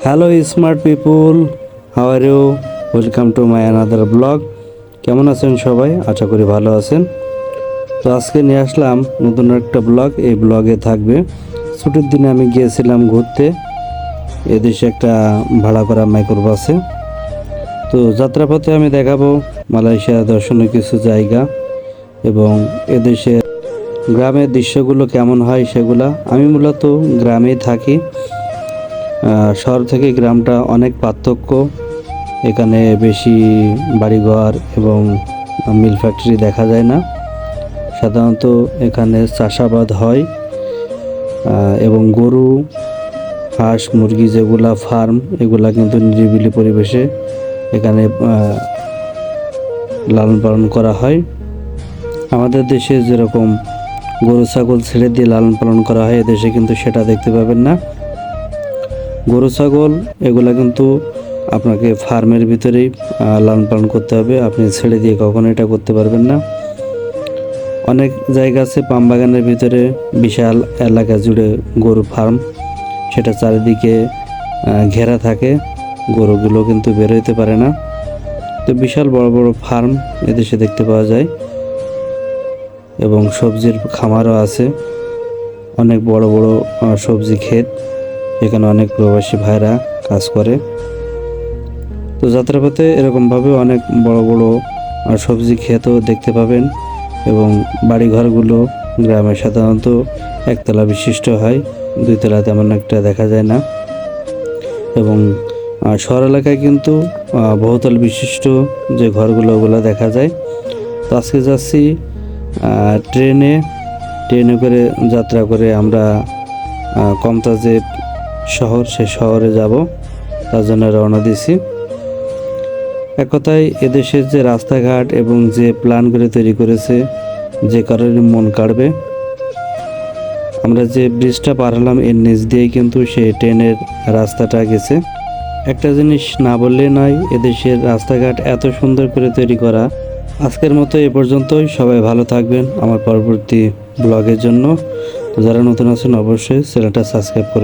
Hello smart people, how are you? Welcome to my another blog. কেমন আছেন সবাই? আশা করি ভালো আছেন। তো আজকে নিয়ে আসলাম নতুন একটা ব্লগ। এই ব্লগে থাকবে ছুটির দিনে আমি গিয়েছিলাম ঘুরতে এদেশে একটা ভাড়া করা মাইক্রোবাসে। তো যাত্রাপথে আমি দেখাবো মালয়েশিয়া দর্শনীয় কিছু জায়গা এবং এদেশে গ্রামের দৃশ্যগুলো কেমন হয় সেগুলা। আমি মূলত গ্রামেই থাকি। শহর থেকে গ্রামটা অনেক পার্থক্য। এখানে বেশি বাড়িঘর এবং মিল ফ্যাক্টরি দেখা যায় না। সাধারণত এখানে চাষাবাদ হয় এবং গরু, হাঁস, মুরগি যেগুলা ফার্ম, এগুলা কিন্তু নিরিবিলি পরিবেশে এখানে লালন পালন করা হয়। আমাদের দেশে যেরকম গরু ছাগল ছেড়ে দিয়ে লালন পালন করা হয়, এদেশে কিন্তু সেটা দেখতে পাবেন না। গরু ছাগল এগুলা কিন্তু আপনাকে ফার্মের ভিতরেই লালন পালন করতে হবে, আপনি ছেড়ে দিয়ে কখনো এটা করতে পারবেন না। অনেক জায়গা আছে পাম বাগানের ভিতরে, বিশাল এলাকা জুড়ে গরু ফার্ম, সেটা চারিদিকে ঘেরা থাকে, গরুগুলো কিন্তু বেরোতে পারে না। তো বিশাল বড় বড় ফার্ম এদেশে দেখতে পাওয়া যায় এবং সবজির খামারও আছে, অনেক বড় বড় সবজি ক্ষেত, এখানে অনেক প্রবাসী ভাইরা কাজ করে। তো যাত্রাপথে এরকমভাবে অনেক বড় বড় সবজি ক্ষেতও দেখতে পাবেন এবং বাড়িঘরগুলো গ্রামে সাধারণত একতলা বিশিষ্ট হয়, দুইতলা তেমন একটা দেখা যায় না। এবং শহর এলাকায় কিন্তু বহুতল বিশিষ্ট যে ঘরগুলো ওগুলো দেখা যায়। তো আজকে যাচ্ছি ট্রেনে করে যাত্রা করে আমরা কমতাজে শহর, সে শহরে যাব, তার জন্য রওনা দিছি। এক কথায় এদেশের যে রাস্তাঘাট এবং যে প্ল্যানগুলো তৈরি করেছে, যে কারণে মন কাড়বে। আমরা যে ব্রিজটা পার হলাম এর নিচ দিয়েই কিন্তু সেই ট্রেনের রাস্তাটা গেছে। একটা জিনিস না বললে নয়, এদেশের রাস্তাঘাট এত সুন্দর করে তৈরি করা। আজকের মতো এ পর্যন্তই। সবাই ভালো থাকবেন আমার পরবর্তী ব্লগের জন্য। তো যারা নতুন আছেন অবশ্যই চ্যানেলটা সাবস্ক্রাইব করবেন।